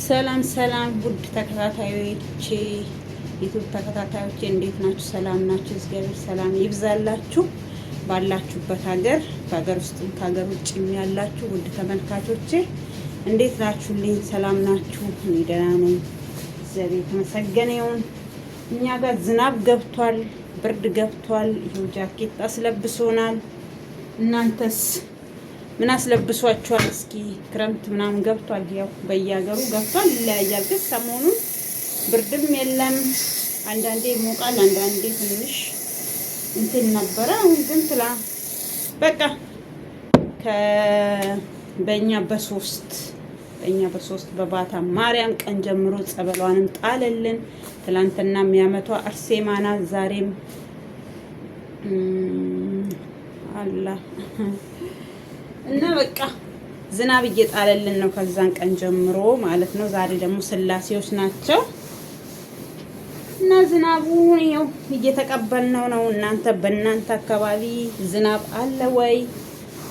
ሰላም ሰላም ውድ ተከታታዮቼ ዩቲዩብ ተከታታዮቼ እንዴት ናችሁ? ሰላም ናችሁ? እግዚአብሔር ሰላም ይብዛላችሁ። ባላችሁበት ሀገር በሀገር ውስጥም ከሀገር ውጭም ያላችሁ ውድ ተመልካቾቼ እንዴት ናችሁልኝ? ሰላም ናችሁ? እኔ ደህና ነኝ፣ እግዚአብሔር የተመሰገነ ይሁን። እኛ ጋር ዝናብ ገብቷል፣ ብርድ ገብቷል። ይኸው ጃኬት አስለብሶናል። እናንተስ ምን አስለብሷችኋል? እስኪ ክረምት ምናምን ገብቷል፣ ያው በየሀገሩ ገብቷል፣ ይለያያል። ግን ሰሞኑን ብርድም የለም፣ አንዳንዴ ይሞቃል፣ አንዳንዴ ትንሽ እንትን ነበረ። አሁን ግን በቃ በእኛ በሶስት በባታ ማርያም ቀን ጀምሮ ጸበሏንም ጣለልን። ትላንትና የሚያመቷ አርሴማና ዛሬም አላህ እና በቃ ዝናብ እየጣለልን ነው ከዛን ቀን ጀምሮ ማለት ነው። ዛሬ ደግሞ ስላሴዎች ናቸው እና ዝናቡ ይኸው እየተቀበልነው ነው። እናንተ በእናንተ አካባቢ ዝናብ አለ ወይ?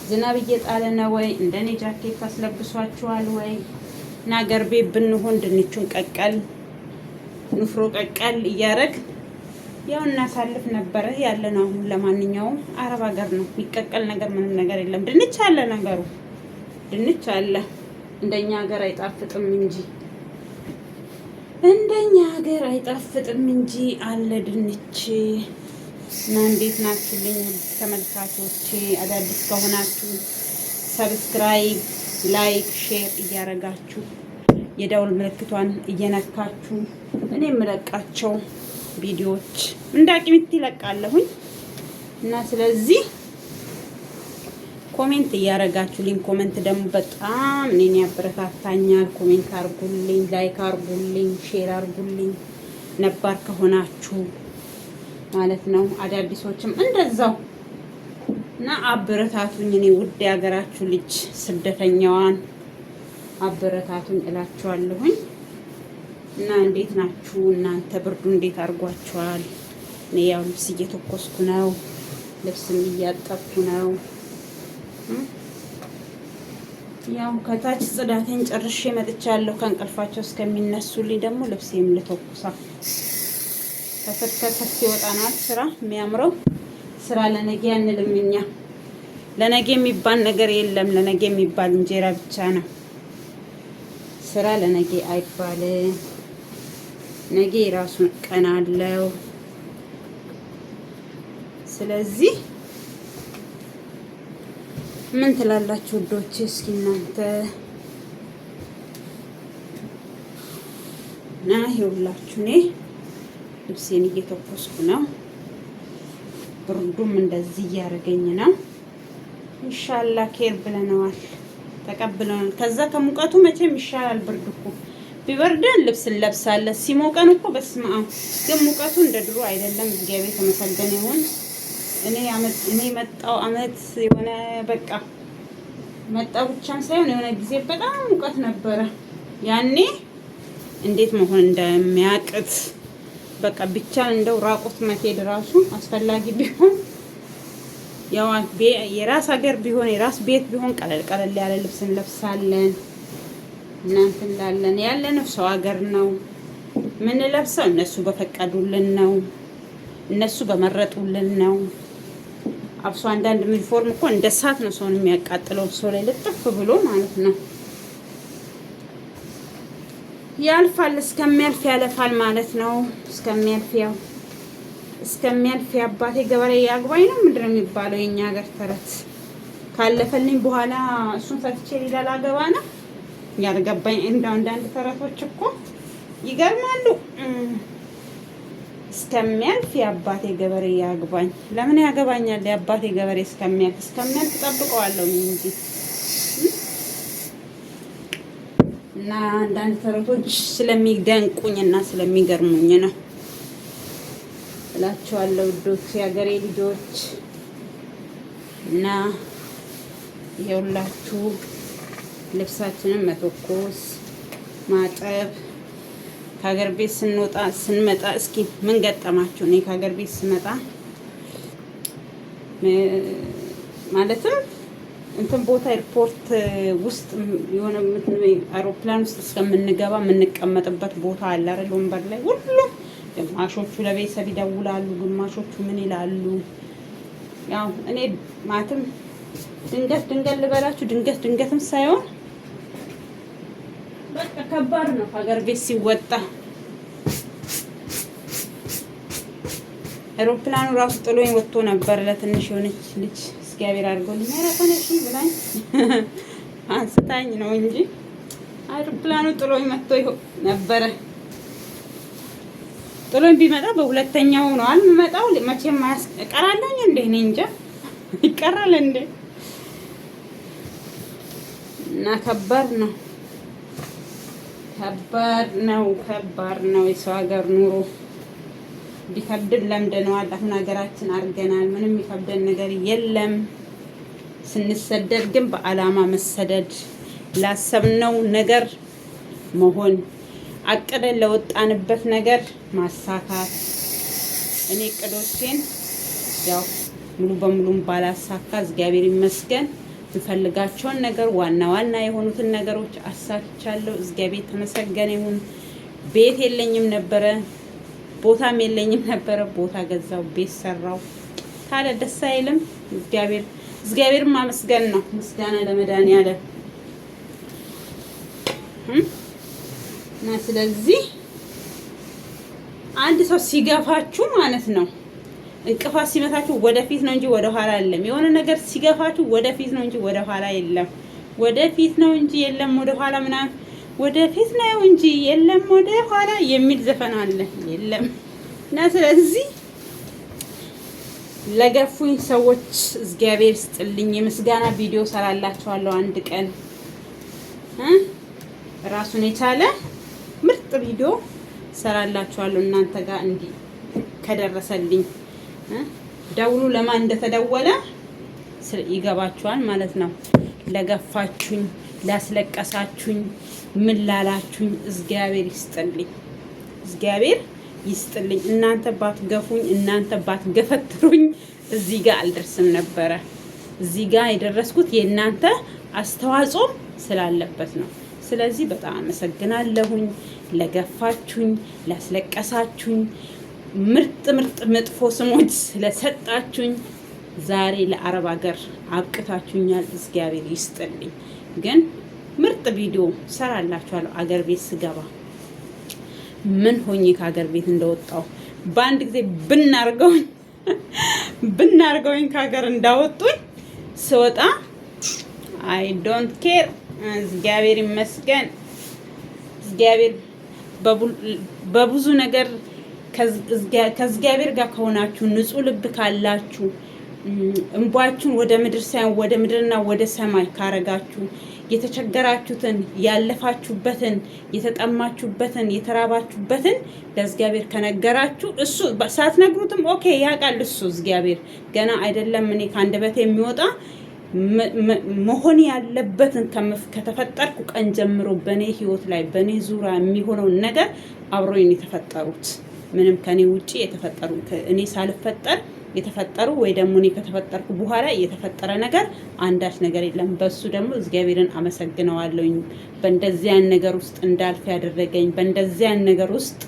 ዝናብ እየጣለ ነው ወይ? እንደኔ ጃኬት አስለብሷችኋል ወይ? እና አገር ቤት ብንሆን ድንቹን ቀቀል ንፍሮ ቀቀል እያረግ ያው እናሳልፍ ነበረ ያለ ነው። አሁን ለማንኛውም አረብ ሀገር ነው የሚቀቀል ነገር ምንም ነገር የለም። ድንች አለ፣ ነገሩ ድንች አለ። እንደኛ ሀገር አይጣፍጥም እንጂ አለ ድንች። እና እንዴት ናችሁልኝ ተመልካቾቼ? አዳዲስ ከሆናችሁ ሰብስክራይብ፣ ላይክ፣ ሼር እያረጋችሁ የደውል ምልክቷን እየነካችሁ እኔ የምለቃቸው ቪዲዮዎች እንዳቂምት ይለቃለሁኝ እና ስለዚህ ኮሜንት እያረጋችሁልኝ፣ ኮሜንት ደግሞ በጣም እኔን ያበረታታኛል። ኮሜንት አርጉልኝ፣ ላይክ አርጉልኝ፣ ሼር አርጉልኝ ነባር ከሆናችሁ ማለት ነው። አዳዲሶችም እንደዛው እና አበረታቱኝ። እኔ ውድ የሀገራችሁ ልጅ ስደተኛዋን አበረታቱኝ እላችኋለሁኝ። እና እንዴት ናችሁ እናንተ? ብርዱ እንዴት አድርጓችኋል? እኔ ያው ልብስ እየተኮስኩ ነው፣ ልብስም እያጠብኩ ነው። ያው ከታች ጽዳቴን ጨርሼ መጥቻለሁ። ከእንቅልፋቸው እስከሚነሱልኝ ደግሞ ልብሴም ልተኩሳ። ከስር ይወጣናል ስራ የሚያምረው ስራ ለነገ አንልም እኛ። ለነገ የሚባል ነገር የለም። ለነገ የሚባል እንጀራ ብቻ ነው። ስራ ለነገ አይባልም። ነገ የራሱን ቀን አለው። ስለዚህ ምን ትላላችሁ ውዶቼ? እስኪ እናንተ እና ይኸውላችሁ እኔ ልብሴን እየተኮስኩ ነው። ብርዱም እንደዚህ እያደረገኝ ነው። ኢንሻአላህ ኬር ብለነዋል፣ ተቀብለናል። ከዛ ከሙቀቱ መቼም ይሻላል። ብርድ እኮ ቢበርደን ልብስ እንለብሳለን፣ ሲሞቀን እኮ በስመ አብ። ግን ሙቀቱ እንደ ድሮ አይደለም። እግዚአብሔር የተመሰገነ ይሁን። እኔ መጣው አመት የሆነ በቃ መጣው ብቻም ሳይሆን የሆነ ጊዜ በጣም ሙቀት ነበረ። ያኔ እንዴት መሆን እንደሚያቅት በቃ ብቻ እንደው ራቆት መሄድ ራሱ አስፈላጊ ቢሆን ያው የራስ ሀገር ቢሆን የራስ ቤት ቢሆን ቀለል ቀለል ያለ ልብስ እንለብሳለን። እናንተ እንዳለን ያለነው ሰው ሀገር ነው ምን ለብሰው እነሱ በፈቀዱልን ነው፣ እነሱ በመረጡልን ነው። አብሶ አንዳንድ ዩኒፎርም እኮ እንደ እሳት ነው ሰውን የሚያቃጥለው፣ ሰው ላይ ልጥፍ ብሎ ማለት ነው። ያልፋል፣ እስከሚያልፍ ያለፋል ማለት ነው። እስከሚያልፍ የአባቴ ገበሬ ያግባኝ ነው ምንድን ነው የሚባለው የኛ ሀገር ተረት። ካለፈልኝ በኋላ እሱን ፈትቼ ሌላ ላገባ ነው ያልገባኝ። እንደው አንዳንድ ተረቶች እኮ ይገርማሉ። እስከሚያልፍ የአባቴ ገበሬ ያግባኝ። ለምን ያገባኛል? የአባቴ ገበሬ እስከሚያልፍ ጠብቀዋለሁ እንጂ። እና አንዳንድ ተረቶች ስለሚደንቁኝ እና ስለሚገርሙኝ ነው እላችኋለሁ ውዶች፣ የሀገሬ ልጆች። እና ይኸውላችሁ ልብሳችንን መተኮስ፣ ማጠብ። ከሀገር ቤት ስንመጣ እስኪ ምን ገጠማችሁ? እኔ ከሀገር ቤት ስመጣ ማለትም እንትን ቦታ ኤርፖርት ውስጥ የሆነ አውሮፕላን ውስጥ እስከምንገባ የምንቀመጥበት ቦታ አለ አይደል? ወንበር ላይ ሁሉም ግማሾቹ ለቤተሰብ ይደውላሉ፣ ግማሾቹ ምን ይላሉ። ያው እኔ ማለትም ድንገት ልበላችሁ፣ ድንገትም ሳይሆን በቃ ከባድ ነው ሀገር ቤት ሲወጣ። አውሮፕላኑ ራሱ ጥሎኝ ወጥቶ ነበር ለትንሽ የሆነች ልጅ እግዚአብሔር አድርጎልኝ ኧረ ተነሺ ብላኝ አንስታኝ ነው እንጂ አውሮፕላኑ ጥሎኝ መጥቶ ነበረ። ጥሎኝ ቢመጣ በሁለተኛው ነው አልመጣው። መቼም እቀራለሁ እንዴ? እኔ እንጃ ይቀራል እንዴ? እና ከባድ ነው የሰው ሀገር ኑሮ። ቢከብድን ለምደነዋል። አሁን ሀገራችን አድርገናል። ምንም የሚከብደን ነገር የለም። ስንሰደድ ግን በዓላማ መሰደድ፣ ላሰብነው ነገር መሆን፣ አቅደን ለወጣንበት ነገር ማሳካት። እኔ እቅዶቼን ያው ሙሉ በሙሉም ባላሳካ እግዚአብሔር ይመስገን የምፈልጋቸውን ነገር ዋና የሆኑትን ነገሮች አሳክቻለሁ። እግዚአብሔር ተመሰገነ ይሁን። ቤት የለኝም ነበረ፣ ቦታም የለኝም ነበረ። ቦታ ገዛው፣ ቤት ሰራው። ታዲያ ደስ አይልም? እግዚአብሔር ማመስገን ነው። ምስጋና ለመድኃኒዓለም እና ስለዚህ አንድ ሰው ሲገፋችሁ ማለት ነው፣ እንቅፋት ሲመታችሁ ወደፊት ነው እንጂ ወደ ኋላ አይደለም። የሆነ ነገር ሲገፋችሁ ወደፊት ነው እንጂ ወደ ኋላ የለም። ወደፊት ነው እንጂ የለም ወደ ኋላ ምናምን፣ ወደፊት ነው እንጂ የለም ወደ ኋላ የሚል ዘፈን አለ የለም። እና ስለዚህ ለገፉኝ ሰዎች እግዚአብሔር ይስጥልኝ። የምስጋና ቪዲዮ ሰራላችኋለሁ አንድ ቀን ራሱን የቻለ ምርጥ ቪዲዮ ሰራላችኋለሁ እናንተ ጋር እንዲ ከደረሰልኝ ደውሉ። ለማን እንደተደወለ ይገባችኋል ማለት ነው። ለገፋችሁኝ፣ ላስለቀሳችሁኝ፣ ምን ላላችሁኝ እግዚአብሔር ይስጥልኝ። እግዚአብሔር ይስጥልኝ። እናንተ ባትገፉኝ፣ እናንተ ባትገፈትሩኝ እዚህ ጋር አልደርስም ነበረ። እዚህ ጋር የደረስኩት የእናንተ አስተዋጽኦ ስላለበት ነው። ስለዚህ በጣም አመሰግናለሁኝ። ለገፋችሁኝ፣ ላስለቀሳችሁኝ፣ ምርጥ መጥፎ ስሞች ስለሰጣችሁኝ፣ ዛሬ ለአረብ ሀገር አብቅታችሁኛል። እግዚአብሔር ይስጥልኝ። ግን ምርጥ ቪዲዮ ሰራላችኋለሁ አገር ቤት ስገባ ምን ሆኜ ከሀገር ቤት እንደወጣው በአንድ ጊዜ ብናርገውኝ ከሀገር እንዳወጡኝ ስወጣ አይ ዶንት ኬር። እግዚአብሔር ይመስገን። እግዚአብሔር በብዙ ነገር ከእግዚአብሔር ጋር ከሆናችሁ፣ ንጹህ ልብ ካላችሁ፣ እንባችሁን ወደ ምድር ሳይሆን ወደ ምድርና ወደ ሰማይ ካረጋችሁ፣ የተቸገራችሁትን፣ ያለፋችሁበትን፣ የተጠማችሁበትን፣ የተራባችሁበትን ለእግዚአብሔር ከነገራችሁ እሱ ሳትነግሩትም ኦኬ ያውቃል። እሱ እግዚአብሔር ገና አይደለም እኔ ከአንደበቴ የሚወጣ መሆን ያለበትን ከተፈጠርኩ ቀን ጀምሮ በእኔ ህይወት ላይ በእኔ ዙሪያ የሚሆነውን ነገር አብሮኝ የተፈጠሩት ምንም ከኔ ውጪ የተፈጠሩ እኔ ሳልፈጠር የተፈጠሩ ወይ ደግሞ እኔ ከተፈጠርኩ በኋላ የተፈጠረ ነገር አንዳች ነገር የለም። በሱ ደግሞ እግዚአብሔርን አመሰግነዋለሁኝ። በእንደዚያን ነገር ውስጥ እንዳልፍ ያደረገኝ፣ በእንደዚያን ነገር ውስጥ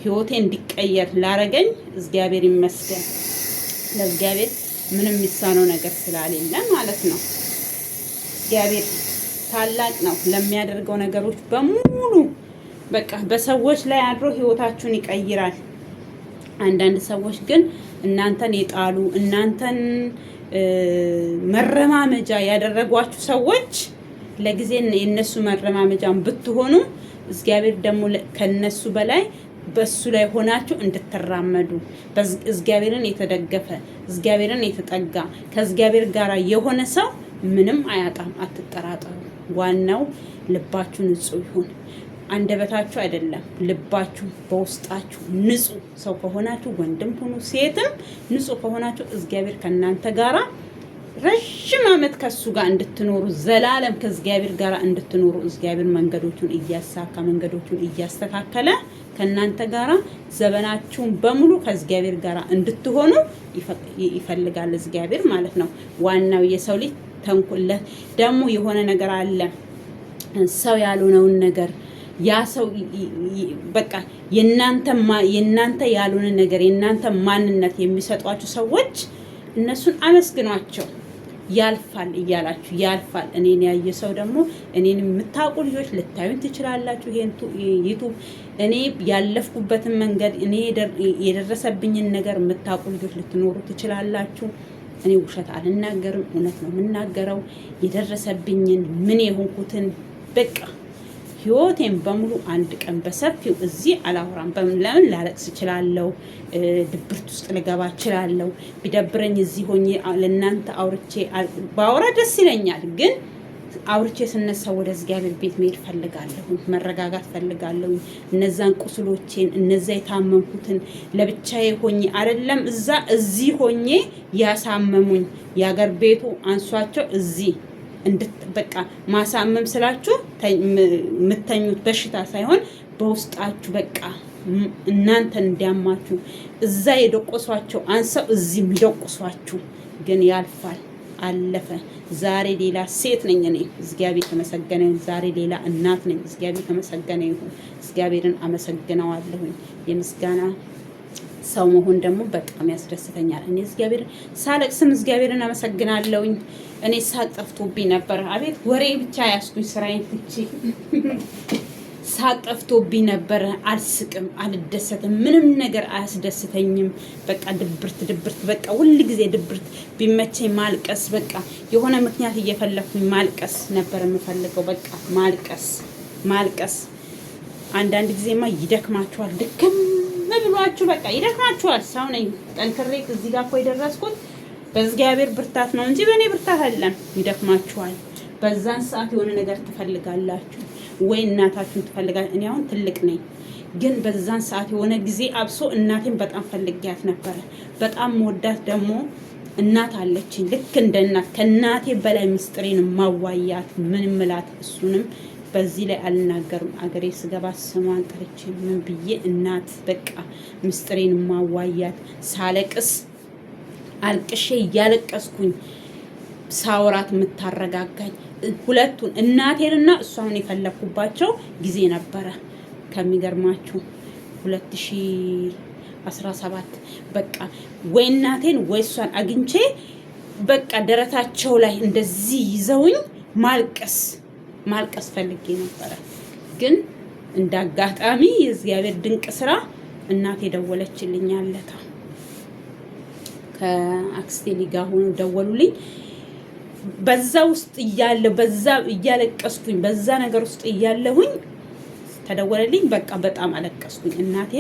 ህይወቴ እንዲቀየር ላረገኝ እግዚአብሔር ይመስገን። ለእግዚአብሔር ምንም የሚሳነው ነገር ስላሌለ ማለት ነው። እግዚአብሔር ታላቅ ነው። ለሚያደርገው ነገሮች በሙሉ በቃ በሰዎች ላይ አድሮ ህይወታችሁን ይቀይራል። አንዳንድ ሰዎች ግን እናንተን የጣሉ እናንተን መረማመጃ ያደረጓችሁ ሰዎች ለጊዜ የነሱ መረማመጃን ብትሆኑ እግዚአብሔር ደግሞ ከነሱ በላይ በሱ ላይ ሆናችሁ እንድትራመዱ እግዚአብሔርን የተደገፈ እግዚአብሔርን የተጠጋ ከእግዚአብሔር ጋር የሆነ ሰው ምንም አያጣም። አትጠራጠሩ። ዋናው ልባችሁ ንጹህ ይሁን። አንደበታችሁ አይደለም፣ ልባችሁ በውስጣችሁ ንጹህ ሰው ከሆናችሁ ወንድም ሆኑ ሴትም ንጹህ ከሆናችሁ እግዚአብሔር ከእናንተ ጋራ ረጅም ዓመት ከሱ ጋር እንድትኖሩ ዘላለም ከእግዚአብሔር ጋር እንድትኖሩ እግዚአብሔር መንገዶቹን እያሳካ መንገዶቹን እያስተካከለ ከእናንተ ጋራ ዘመናችሁን በሙሉ ከእግዚአብሔር ጋር እንድትሆኑ ይፈልጋል እግዚአብሔር ማለት ነው። ዋናው የሰው ልጅ ተንኩለ ደግሞ የሆነ ነገር አለ ሰው ያልሆነውን ነገር ያ ሰው በቃ የናንተ ያልሆነ ነገር የናንተ ማንነት የሚሰጧችሁ ሰዎች እነሱን አመስግኗቸው። ያልፋል እያላችሁ ያልፋል። እኔን ያየ ሰው ደግሞ እኔን የምታውቁ ልጆች ልታዩን ትችላላችሁ። ይሄን ዩቲዩብ እኔ ያለፍኩበትን መንገድ እኔ የደረሰብኝን ነገር የምታውቁ ልጆች ልትኖሩ ትችላላችሁ። እኔ ውሸት አልናገርም፣ እውነት ነው የምናገረው። የደረሰብኝን ምን የሆንኩትን በቃ ህይወቴን በሙሉ አንድ ቀን በሰፊው እዚህ አላወራም። ለምን ላለቅስ እችላለሁ፣ ድብርት ውስጥ ልገባ እችላለሁ። ቢደብረኝ እዚህ ሆኜ ለእናንተ አውርቼ ባወራ ደስ ይለኛል። ግን አውርቼ ስነሳ ወደ እግዚአብሔር ቤት መሄድ ፈልጋለሁ፣ መረጋጋት ፈልጋለሁ። እነዛን ቁስሎቼን እነዛ የታመምኩትን ለብቻዬ ሆኜ አይደለም እዚህ ሆኜ ያሳመሙኝ የአገር ቤቱ አንሷቸው እዚህ በቃ ማሳመም ስላችሁ የምተኙት በሽታ ሳይሆን በውስጣችሁ በቃ እናንተን እንዲያማችሁ እዛ የደቆሷቸው አንሰው እዚህ የሚደቆሷችሁ ግን ያልፋል። አለፈ። ዛሬ ሌላ ሴት ነኝ እኔ። እግዚአብሔር የተመሰገነ ይሁን። ዛሬ ሌላ እናት ነኝ። እግዚአብሔር የተመሰገነ ይሁን። እግዚአብሔርን አመሰግነዋለሁኝ። የምስጋና ሰው መሆን ደግሞ በጣም ያስደስተኛል። እኔ እግዚአብሔር ሳለቅስም እግዚአብሔርን አመሰግናለሁኝ። እኔ ሳቅ ጠፍቶብኝ ነበር። አቤት ወሬ ብቻ ያስኩኝ ስራዬን ትቼ ሳቅ ጠፍቶብኝ ነበር። አልስቅም፣ አልደሰትም፣ ምንም ነገር አያስደስተኝም። በቃ ድብርት በቃ ሁል ጊዜ ድብርት ቢመቸኝ ማልቀስ፣ በቃ የሆነ ምክንያት እየፈለኩኝ ማልቀስ ነበር የምፈልገው። በቃ ማልቀስ አንዳንድ ጊዜማ ይደክማችኋል። ድክም ብሏችሁ በቃ ይደክማችኋል። ሰው ነኝ ጠንክሬ እዚህ ጋር እኮ የደረስኩት በእግዚአብሔር ብርታት ነው እንጂ በእኔ ብርታት አይደለም። ይደክማችኋል። በዛን ሰዓት የሆነ ነገር ትፈልጋላችሁ ወይ እናታችሁን ትፈልጋላችሁ። እኔ አሁን ትልቅ ነኝ፣ ግን በዛን ሰዓት የሆነ ጊዜ አብሶ እናቴን በጣም ፈልጊያት ነበረ። በጣም መወዳት ደግሞ እናት አለችኝ። ልክ እንደ እናት ከእናቴ በላይ ምስጢሬን ማዋያት ምን ምላት እሱንም በዚህ ላይ አልናገርም። አገሬ ስገባ ስሟን ጠርቼ ምን ብዬ እናት በቃ ምስጢሬን ማዋያት ሳለቅስ አልቅሼ እያለቀስኩኝ ሳወራት የምታረጋጋኝ ሁለቱን እናቴንና እሷን የፈለኩባቸው ጊዜ ነበረ። ከሚገርማችሁ 2017 በቃ ወይ እናቴን ወይ እሷን አግኝቼ በቃ ደረታቸው ላይ እንደዚህ ይዘውኝ ማልቀስ ፈልጌ ነበረ። ግን እንዳጋጣሚ የእግዚአብሔር ድንቅ ስራ እናቴ ደወለችልኝ። አለታ ከአክስቴ ጋር ሆኖ ደወሉልኝ። በዛ ውስጥ እያለቀስኩኝ በዛ ነገር ውስጥ እያለሁኝ ተደወለልኝ። በቃ በጣም አለቀስኩኝ። እናቴ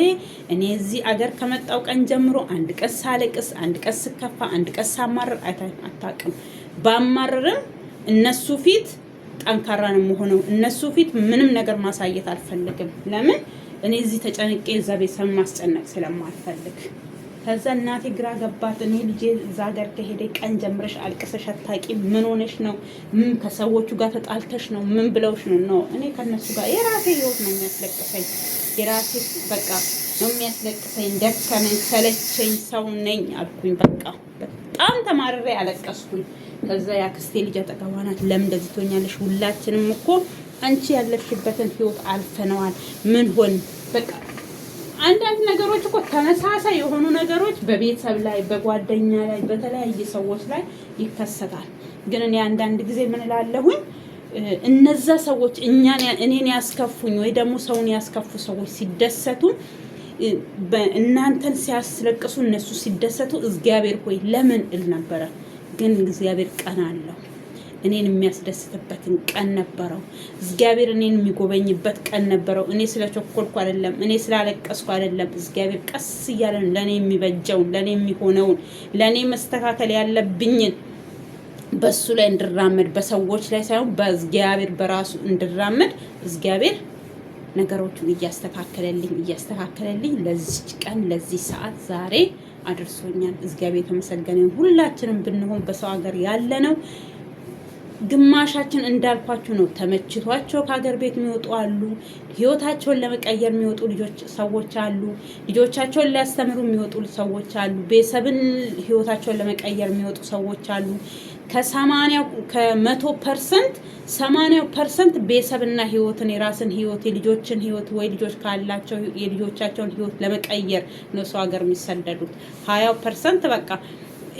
እኔ እዚህ አገር ከመጣው ቀን ጀምሮ አንድ ቀን ሳለቅስ፣ አንድ ቀን ስከፋ፣ አንድ ቀን ሳማረር አታውቅም። ባማረርም እነሱ ፊት ጠንካራ ነው የምሆነው። እነሱ ፊት ምንም ነገር ማሳየት አልፈልግም። ለምን እኔ እዚህ ተጨንቄ እዛ ቤተሰብ ማስጨነቅ ስለማልፈልግ። ከዛ እናቴ ግራ ገባት። እኔ ልጄ እዛ ሀገር ከሄደ ቀን ጀምረሽ አልቅሰሽ አታውቂም። ምን ሆነሽ ነው? ምን ከሰዎቹ ጋር ተጣልተሽ ነው? ምን ብለውሽ ነው? ነው እኔ ከነሱ ጋር የራሴ ህይወት ነው የሚያስለቅሰኝ። የራሴ በቃ ነው የሚያስለቅሰኝ። ደከመኝ፣ ሰለቸኝ፣ ሰው ነኝ አልኩኝ። በቃ በጣም ተማርሬ አለቀስኩኝ። ከዛ ያክስቴ ልጅ አጠገቧ ናት። ለምን እንደዚህ ትሆኛለሽ? ሁላችንም እኮ አንቺ ያለፍሽበትን ህይወት አልፈነዋል። ምን ሆን በቃ አንዳንድ ነገሮች እኮ ተመሳሳይ የሆኑ ነገሮች በቤተሰብ ላይ፣ በጓደኛ ላይ፣ በተለያየ ሰዎች ላይ ይከሰታል። ግን እኔ አንዳንድ ጊዜ ምን እላለሁኝ እነዛ ሰዎች እኔን ያስከፉኝ ወይ ደግሞ ሰውን ያስከፉ ሰዎች ሲደሰቱ እናንተን ሲያስለቅሱ እነሱ ሲደሰቱ እግዚአብሔር ሆይ ለምን እል ነበረ። ግን እግዚአብሔር ቀን አለው። እኔን የሚያስደስትበትን ቀን ነበረው። እግዚአብሔር እኔን የሚጎበኝበት ቀን ነበረው። እኔ ስለቸኮልኩ አይደለም፣ እኔ ስላለቀስኩ አይደለም። እግዚአብሔር ቀስ እያለ ለኔ የሚበጀውን፣ ለኔ የሚሆነውን፣ ለኔ መስተካከል ያለብኝን በሱ ላይ እንድራመድ፣ በሰዎች ላይ ሳይሆን በእግዚአብሔር በራሱ እንድራመድ እግዚአብሔር ነገሮቹን እያስተካከለልኝ ለዚህ ቀን ለዚህ ሰዓት ዛሬ አድርሶኛል። እግዚአብሔር የተመሰገነ። ሁላችንም ብንሆን በሰው ሀገር ያለ ነው ግማሻችን እንዳልኳችሁ ነው። ተመችቷቸው ከሀገር ቤት የሚወጡ አሉ። ህይወታቸውን ለመቀየር የሚወጡ ሰዎች አሉ። ልጆቻቸውን ሊያስተምሩ የሚወጡ ሰዎች አሉ። ቤተሰብን ህይወታቸውን ለመቀየር የሚወጡ ሰዎች አሉ። ከ100% 80% ቤተሰብና ህይወትን የራስን ህይወት የልጆችን ህይወት ወይ ልጆች ካላቸው የልጆቻቸውን ህይወት ለመቀየር ነው ሰው ሀገር የሚሰደዱት። 20% በቃ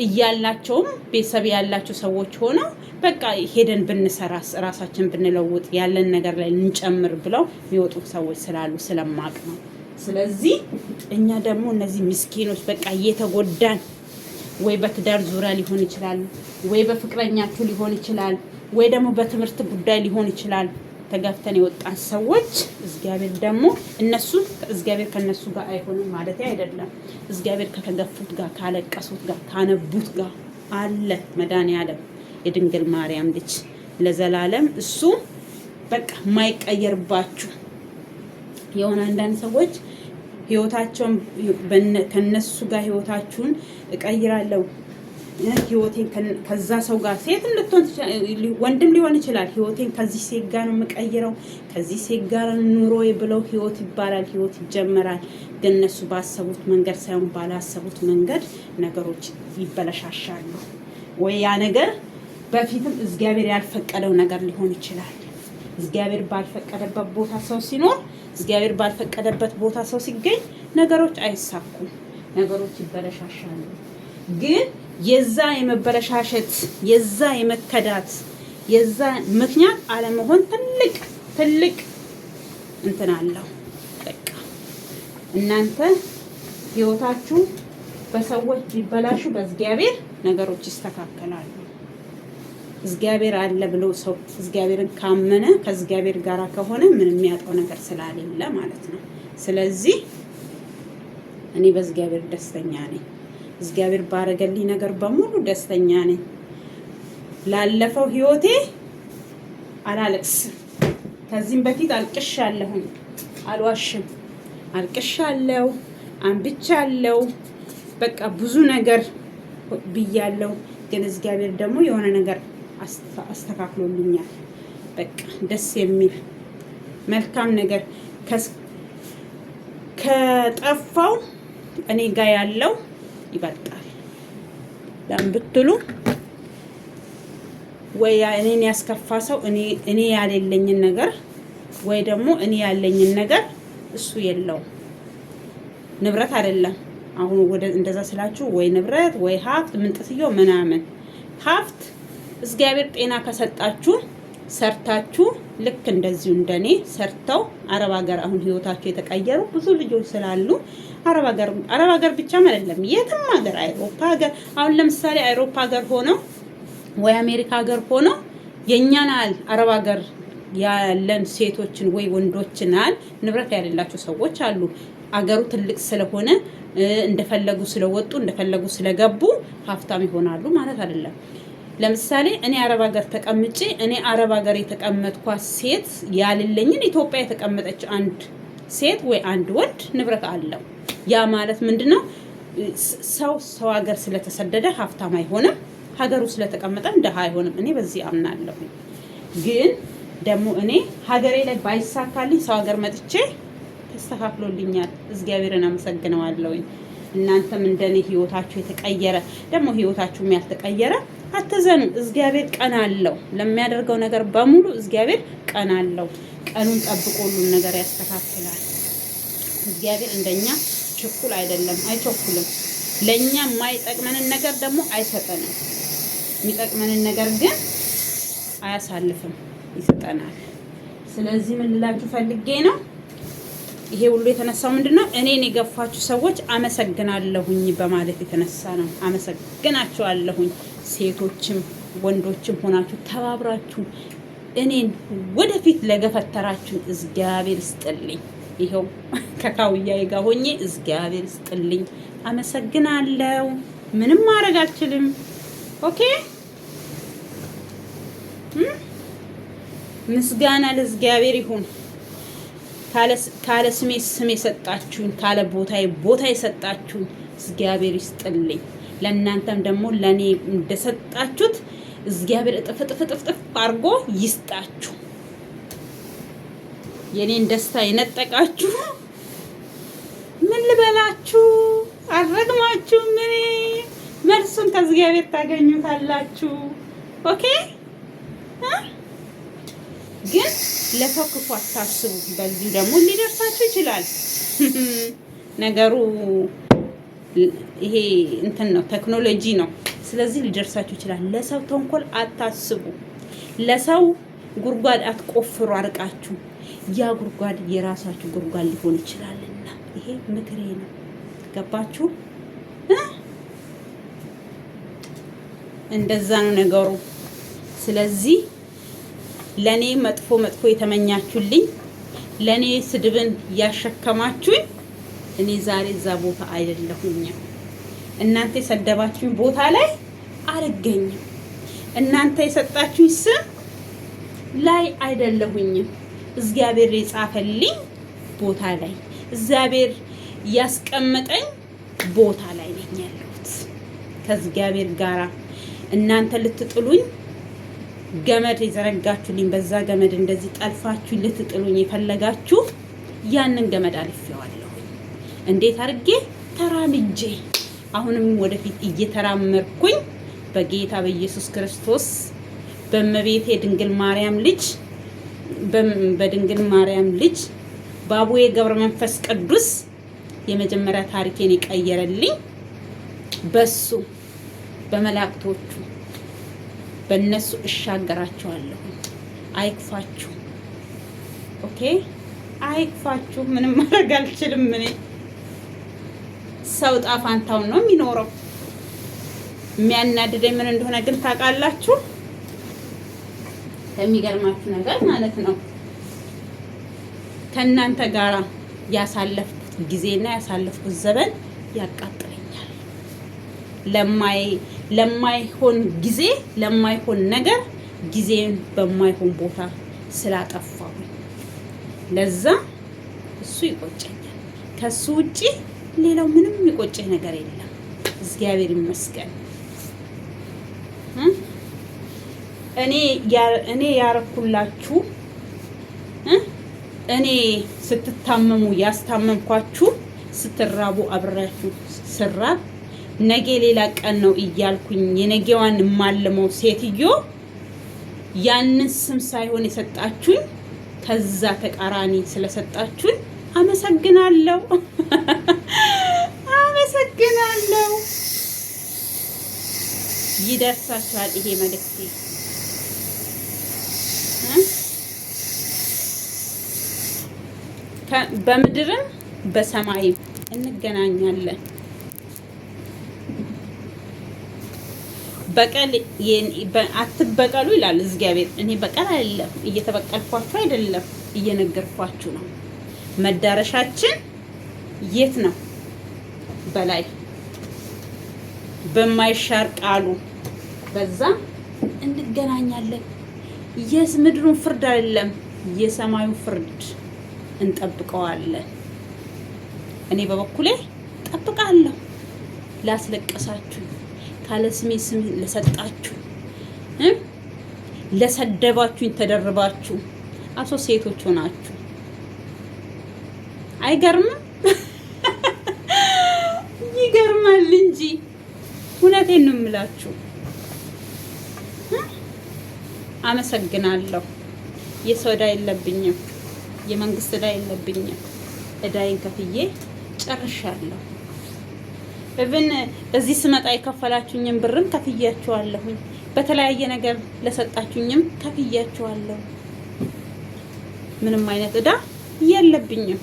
እያላቸውም ቤተሰብ ያላቸው ሰዎች ሆነው በቃ ሄደን ብንሰራስ ራሳችን ብንለውጥ ያለን ነገር ላይ እንጨምር ብለው የሚወጡ ሰዎች ስላሉ ስለማቅ ነው። ስለዚህ እኛ ደግሞ እነዚህ ምስኪኖች በቃ እየተጎዳን ወይ በትዳር ዙሪያ ሊሆን ይችላል፣ ወይ በፍቅረኛችሁ ሊሆን ይችላል፣ ወይ ደግሞ በትምህርት ጉዳይ ሊሆን ይችላል። ተጋፍተን የወጣን ሰዎች እግዚአብሔር ደግሞ እግዚአብሔር ከነሱ ጋር አይሆንም ማለት አይደለም። እግዚአብሔር ከተገፉት ጋር ካለቀሱት ጋር ካነቡት ጋር አለ። መድኃኒዓለም የድንግል ማርያም ልጅ ለዘላለም እሱ በቃ የማይቀየርባችሁ የሆነ አንዳንድ ሰዎች ህይወታቸውን ከነሱ ጋር ህይወታችሁን እቀይራለሁ ህይወቴን ከዛ ሰው ጋር ሴትም ልትሆን ወንድም ሊሆን ይችላል። ህይወቴን ከዚህ ሴት ጋር ነው የምቀይረው ከዚህ ሴት ጋር ኑሮዬ ብለው ህይወት ይባላል፣ ህይወት ይጀምራል። ግን እነሱ ባሰቡት መንገድ ሳይሆን ባላሰቡት መንገድ ነገሮች ይበለሻሻሉ። ወይ ያ ነገር በፊትም እግዚአብሔር ያልፈቀደው ነገር ሊሆን ይችላል። እግዚአብሔር ባልፈቀደበት ቦታ ሰው ሲኖር፣ እግዚአብሔር ባልፈቀደበት ቦታ ሰው ሲገኝ ነገሮች አይሳኩም፣ ነገሮች ይበለሻሻሉ። ግን የዛ የመበለሻሸት የዛ የመከዳት የዛ ምክንያት አለመሆን ትልቅ እንትን አለው። በቃ እናንተ ህይወታችሁ በሰዎች ቢበላሹ በእግዚአብሔር ነገሮች ይስተካከላሉ። እግዚአብሔር አለ ብሎ ሰው እግዚአብሔርን ካመነ ከእግዚአብሔር ጋር ከሆነ ምንም የሚያጣው ነገር ስላሌለ ማለት ነው። ስለዚህ እኔ በእግዚአብሔር ደስተኛ ነኝ። እግዚአብሔር ባረገልኝ ነገር በሙሉ ደስተኛ ነኝ። ላለፈው ህይወቴ አላለቅስም። ከዚህም በፊት አልቅሻለሁ፣ አልዋሽም። አልቅሻለሁ፣ አንብቻለሁ፣ በቃ ብዙ ነገር ብያለሁ። ግን እግዚአብሔር ደግሞ የሆነ ነገር አስተካክሎልኛል። በቃ ደስ የሚል መልካም ነገር ከጠፋው እኔ ጋር ያለው ይበልጣል። ለምን ብትሉ ወይ እኔን ያስከፋ ሰው እኔ ያለኝን ነገር ወይ ደግሞ እኔ ያለኝን ነገር እሱ የለው። ንብረት አይደለም አሁን ወደ እንደዛ ስላችሁ ወይ ንብረት ወይ ሀብት ምንጥስየው ምናምን ሀብት እግዚአብሔር ጤና ከሰጣችሁ ሰርታችሁ ልክ እንደዚሁ እንደኔ ሰርተው አረብ ሀገር አሁን ህይወታቸው የተቀየሩ ብዙ ልጆች ስላሉ አረብ ሀገር ብቻ አይደለም የትም ሀገር አውሮፓ ሀገር አሁን ለምሳሌ አውሮፓ ሀገር ሆነው ወይ አሜሪካ ሀገር ሆነው የኛን አረብ ሀገር ያለን ሴቶችን ወይ ወንዶችን ንብረት ያሌላቸው ሰዎች አሉ። አገሩ ትልቅ ስለሆነ እንደፈለጉ ስለወጡ እንደፈለጉ ስለገቡ ሀብታም ይሆናሉ ማለት አይደለም። ለምሳሌ እኔ አረብ ሀገር ተቀምጬ እኔ አረብ ሀገር የተቀመጥኳት ሴት ያልለኝን ኢትዮጵያ የተቀመጠች አንድ ሴት ወይ አንድ ወንድ ንብረት አለው። ያ ማለት ምንድነው? ሰው ሀገር ስለተሰደደ ሀብታም አይሆንም፣ ሀገሩ ስለተቀመጠ ደሃ አይሆንም። እኔ በዚህ አምናለሁ። ግን ደግሞ እኔ ሀገሬ ላይ ባይሳካልኝ ሰው ሀገር መጥቼ ተስተካክሎልኛል። እግዚአብሔርን አመሰግነዋለሁ። እናንተም እንደኔ ህይወታችሁ የተቀየረ ደግሞ ህይወታችሁም ያልተቀየረ አትዘኑ። እግዚአብሔር ቀን አለው ለሚያደርገው ነገር በሙሉ። እግዚአብሔር ቀን አለው። ቀኑን ጠብቆ ሁሉን ነገር ያስተካክላል። እግዚአብሔር እንደኛ ችኩል አይደለም፣ አይቸኩልም። ለኛ የማይጠቅመንን ነገር ደግሞ አይሰጠንም። የሚጠቅመንን ነገር ግን አያሳልፍም፣ ይሰጠናል። ስለዚህ ምን ልላችሁ ፈልጌ ነው፣ ይሄ ሁሉ የተነሳው ምንድነው? እኔን የገፋችሁ ሰዎች አመሰግናለሁኝ በማለት የተነሳ ነው። አመሰግናችኋለሁኝ። ሴቶችም ወንዶችም ሆናችሁ ተባብራችሁ እኔን ወደፊት ለገፈተራችሁ እግዚአብሔር ይስጥልኝ። ይሄው ከካውያዬ ጋር ሆኜ እግዚአብሔር ይስጥልኝ። አመሰግናለሁ። ምንም ማድረግ አልችልም። ኦኬ። ምስጋና ለእግዚአብሔር ይሁን። ካለ ስሜ ስም የሰጣችሁኝ፣ ካለ ቦታዬ ቦታ የሰጣችሁኝ እግዚአብሔር ይስጥልኝ። ለእናንተም ደግሞ ለኔ እንደሰጣችሁት እግዚአብሔር እጥፍ እጥፍ እጥፍ እጥፍ አድርጎ ይስጣችሁ። የኔን ደስታ የነጠቃችሁ ምን ልበላችሁ? አልረግማችሁ። ምን መልሱን ከእግዚአብሔር ታገኙታላችሁ። ኦኬ ግን ለሰው ክፉ አታስቡ። በዚህ ደግሞ ሊደርሳችሁ ይችላል። ነገሩ ይሄ እንትን ነው፣ ቴክኖሎጂ ነው። ስለዚህ ሊደርሳችሁ ይችላል። ለሰው ተንኮል አታስቡ። ለሰው ጉድጓድ አትቆፍሩ አርቃችሁ። ያ ጉድጓድ የራሳችሁ ጉድጓድ ሊሆን ይችላልና ይሄ ምክሬ ነው። ገባችሁ? እንደዛ ነው ነገሩ። ስለዚህ ለኔ መጥፎ መጥፎ የተመኛችሁልኝ፣ ለኔ ስድብን ያሸከማችሁኝ እኔ ዛሬ እዛ ቦታ አይደለሁኝም። እናንተ የሰደባችሁኝ ቦታ ላይ አልገኝም። እናንተ የሰጣችሁኝ ስም ላይ አይደለሁኝም። እግዚአብሔር የጻፈልኝ ቦታ ላይ፣ እግዚአብሔር ያስቀመጠኝ ቦታ ላይ ነኝ ያለሁት ከእግዚአብሔር ጋራ። እናንተ ልትጥሉኝ ገመድ የዘረጋችሁልኝ፣ በዛ ገመድ እንደዚህ ጠልፋችሁ ልትጥሉኝ የፈለጋችሁ ያንን ገመድ አልፌዋለሁ። እንዴት አድርጌ ተራምጄ አሁንም ወደፊት እየተራመርኩኝ በጌታ በኢየሱስ ክርስቶስ በእመቤቴ ድንግል ማርያም ልጅ በድንግል ማርያም ልጅ በአቡዬ ገብረ መንፈስ ቅዱስ የመጀመሪያ ታሪኬን የቀየረልኝ በሱ በመላእክቶቹ በእነሱ እሻገራቸዋለሁ። አይክፋችሁ። ኦኬ አይክፋችሁ። ምንም ማድረግ አልችልም እኔ። ሰው ጣፋንታውን ነው የሚኖረው። የሚያናድደኝ ምን እንደሆነ ግን ታውቃላችሁ? የሚገርማችሁ ነገር ማለት ነው ከእናንተ ጋራ ያሳለፍኩት ጊዜና ያሳለፍኩት ዘመን ያቃጥለኛል። ለማይሆን ጊዜ ለማይሆን ነገር ጊዜን በማይሆን ቦታ ስላጠፋሁ ለዛ እሱ ይቆጨኛል። ከሱ ውጪ ሌላው ምንም የሚቆጨኝ ነገር የለም። እግዚአብሔር ይመስገን። እኔ ያረኩላችሁ እኔ ስትታመሙ ያስታመምኳችሁ፣ ስትራቡ አብራችሁ ስራብ ነገ ሌላ ቀን ነው እያልኩኝ የነገዋን ማለመው ሴትዮ ያንን ስም ሳይሆን የሰጣችሁኝ ከዛ ተቃራኒ ስለሰጣችሁኝ አመሰግናለሁ። አመሰግናለሁ። ይደርሳችኋል ይሄ መልእክቴ። በምድርም በሰማይም እንገናኛለን። በቀል አትበቀሉ ይላል እግዚአብሔር። እኔ በቀል አይደለም እየተበቀልኳችሁ አይደለም፣ እየነገርኳችሁ ነው። መዳረሻችን የት ነው? በላይ በማይሻር ቃሉ በዛ እንገናኛለን። የምድሩን ፍርድ አይደለም የሰማዩ ፍርድ እንጠብቀዋለን። እኔ በበኩሌ ጠብቃለሁ። ላስለቀሳችሁ፣ ካለ ስሜ ስም ለሰጣችሁ፣ ለሰደባችሁኝ ተደርባችሁ አሶ ሴቶች ሆናችሁ አይገርምም? ይገርማል እንጂ እውነቴን ነው የምላችሁ። አመሰግናለሁ። የሰው ዕዳ የለብኝም፣ የመንግስት ዕዳ የለብኝም። ዕዳዬን ከፍዬ ጨርሻለሁ። እብን እዚህ ስመጣ የከፈላችሁኝም ብርም ከፍያችኋለሁኝ። በተለያየ ነገር ለሰጣችሁኝም ከፍያችኋለሁ። ምንም አይነት ዕዳ የለብኝም።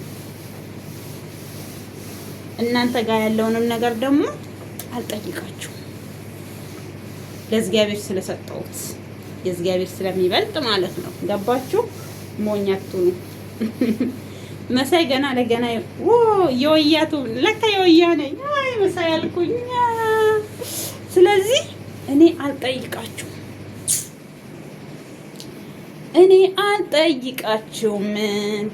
እናንተ ጋር ያለውንም ነገር ደግሞ አልጠይቃችሁም። ለእግዚአብሔር ስለሰጠሁት የእግዚአብሔር ስለሚበልጥ ማለት ነው። ገባችሁ? ሞኛቱ መሳይ ገና ለገና የወያቱ ለካ የወያ ነኝ። አይ መሳይ አልኩኝ። ስለዚህ እኔ አልጠይቃችሁም።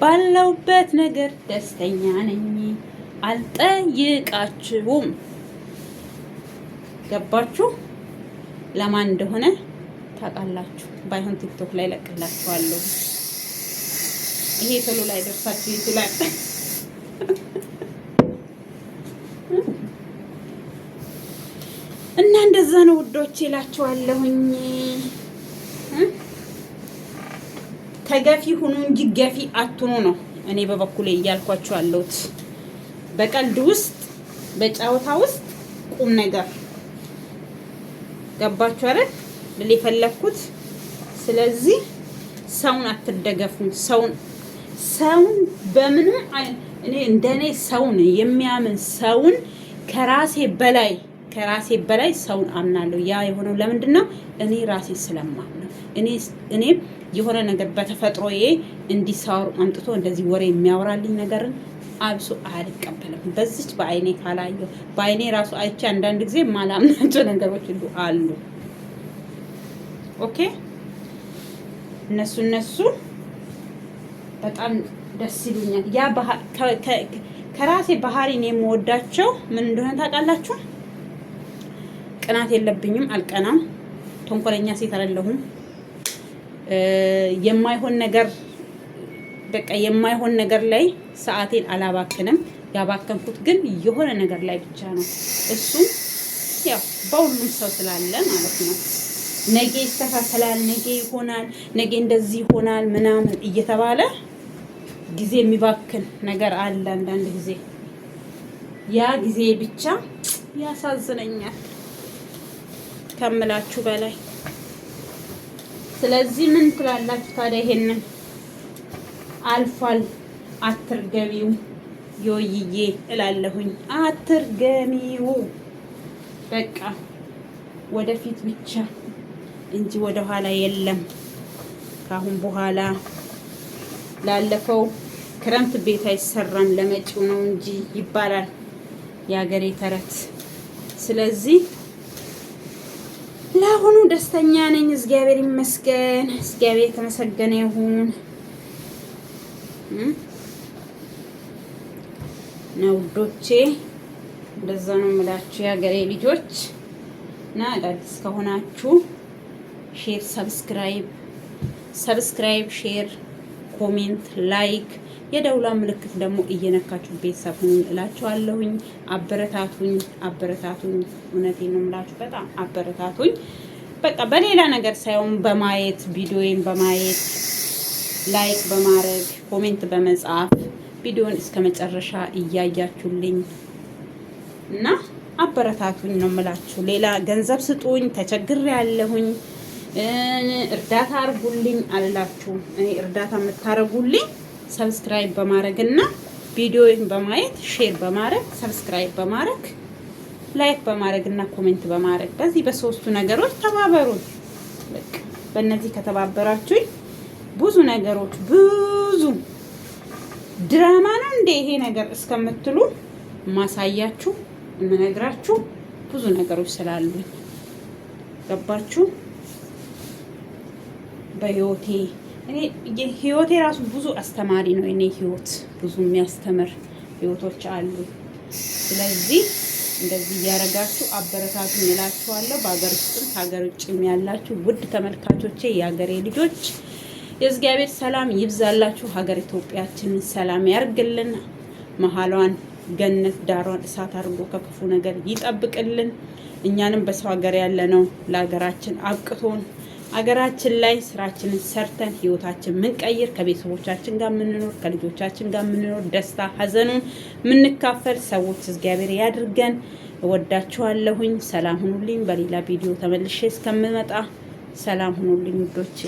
ባለውበት ነገር ደስተኛ ነኝ። አልጠይቃችሁም። ገባችሁ? ለማን እንደሆነ ታውቃላችሁ። ባይሆን ቲክቶክ ላይ ለቅላችኋለሁ። ይሄ ቶሎ ላይ ደርሳችሁ ይችላል እና እንደዛ ነው ውዶቼ እላችኋለሁኝ። ተገፊ ሁኑ እንጂ ገፊ አትኑ ነው እኔ በበኩሌ እያልኳችሁ ያለሁት። በቀልድ ውስጥ በጫወታ ውስጥ ቁም ነገር ገባችሁ አይደል ልል የፈለኩት። ስለዚህ ሰውን አትደገፉ። ሰውን በምንም እኔ እንደኔ ሰውን የሚያምን ሰውን ከራሴ በላይ ሰውን አምናለሁ። ያ የሆነው ለምንድን ነው? እኔ ራሴ ስለማምነው። እኔ የሆነ ነገር በተፈጥሮዬ እንዲሳሩ አምጥቶ እንደዚህ ወሬ የሚያወራልኝ ነገርን አብሶ አልቀበልም። በዚች በአይኔ ካላየሁ በአይኔ ራሱ አይቼ አንዳንድ ጊዜ ማላምናቸው ነገሮች ሁሉ አሉ። ኦኬ እነሱ በጣም ደስ ይሉኛል። ያ ከራሴ ባህሪን የምወዳቸው ምን እንደሆነ ታውቃላችሁ? ቅናት የለብኝም፣ አልቀናም። ተንኮለኛ ሴት አይደለሁም። የማይሆን ነገር ላይ ሰዓቴን አላባክንም። ያባከንኩት ግን የሆነ ነገር ላይ ብቻ ነው። እሱም ያው በሁሉም ሰው ስላለ ማለት ነው። ነገ ይስተካከላል፣ ነገ ይሆናል፣ ነገ እንደዚህ ይሆናል ምናምን እየተባለ ጊዜ የሚባክን ነገር አለ አንዳንድ ጊዜ። ያ ጊዜ ብቻ ያሳዝነኛል ከምላችሁ በላይ። ስለዚህ ምን ትላላችሁ ታዲያ? ይሄንን አልፏል፣ አትርገሚው ዮይዬ እላለሁኝ። አትርገሚው፣ በቃ ወደፊት ብቻ እንጂ ወደ ኋላ የለም። ካሁን በኋላ ላለፈው ክረምት ቤት አይሰራም ለመጪው ነው እንጂ ይባላል የሀገሬ ተረት። ስለዚህ ለአሁኑ ደስተኛ ነኝ። እግዚአብሔር ይመስገን። እግዚአብሔር የተመሰገነ ይሁን ነው ውዶቼ። እንደዛ ነው የምላችሁ የሀገሬ ልጆች። እና አዳዲስ ከሆናችሁ ሼር፣ ሰብስክራይብ፣ ሼር፣ ኮሜንት፣ ላይክ የደውላ ምልክት ደግሞ እየነካችሁ ቤተሰብ ሁኑ እላችኋለሁኝ። አበረታቱኝ። እውነቴን ነው የምላችሁ፣ በጣም አበረታቱኝ። በቃ በሌላ ነገር ሳይሆን በማየት ቪዲዮዬን በማየት ላይክ በማድረግ ኮሜንት በመጻፍ ቪዲዮን እስከ መጨረሻ እያያችሁልኝ እና አበረታቱኝ ነው የምላችሁ። ሌላ ገንዘብ ስጡኝ፣ ተቸግሬ ያለሁኝ እርዳታ አርጉልኝ አላችሁ። እኔ እርዳታ የምታረጉልኝ ሰብስክራይብ በማድረግ እና ቪዲዮን በማየት ሼር በማድረግ ሰብስክራይብ በማድረግ ላይክ በማድረግ እና ኮሜንት በማድረግ በዚህ በሶስቱ ነገሮች ተባበሩን። በቃ በእነዚህ ከተባበራችሁኝ ብዙ ነገሮች ብዙ ድራማ ነው እንደ ይሄ ነገር እስከምትሉ ማሳያችሁ የምነግራችሁ ብዙ ነገሮች ስላሉኝ ገባችሁ? በህይወቴ ህይወቴ ራሱ ብዙ አስተማሪ ነው። እኔ ህይወት ብዙ የሚያስተምር ህይወቶች አሉ። ስለዚህ እንደዚህ እያደረጋችሁ አበረታቱኝ እላችኋለሁ። በሀገር ውስጥም ከሀገር ውጭም ያላችሁ ውድ ተመልካቾቼ የሀገሬ ልጆች የእግዚአብሔር ሰላም ይብዛላችሁ። ሀገር ኢትዮጵያችንን ሰላም ያርግልን። መሀሏን ገነት ዳሯን እሳት አድርጎ ከክፉ ነገር ይጠብቅልን። እኛንም በሰው ሀገር ያለነው ለሀገራችን አብቅቶን ሀገራችን ላይ ስራችንን ሰርተን ህይወታችን ምንቀይር ከቤተሰቦቻችን ጋር ምንኖር ከልጆቻችን ጋር ምንኖር ደስታ ሀዘኑን ምንካፈል ሰዎች እግዚአብሔር ያድርገን። እወዳችኋለሁኝ። ሰላም ሁኑልኝ። በሌላ ቪዲዮ ተመልሼ እስከምመጣ ሰላም ሁኑልኝ ውዶቼ።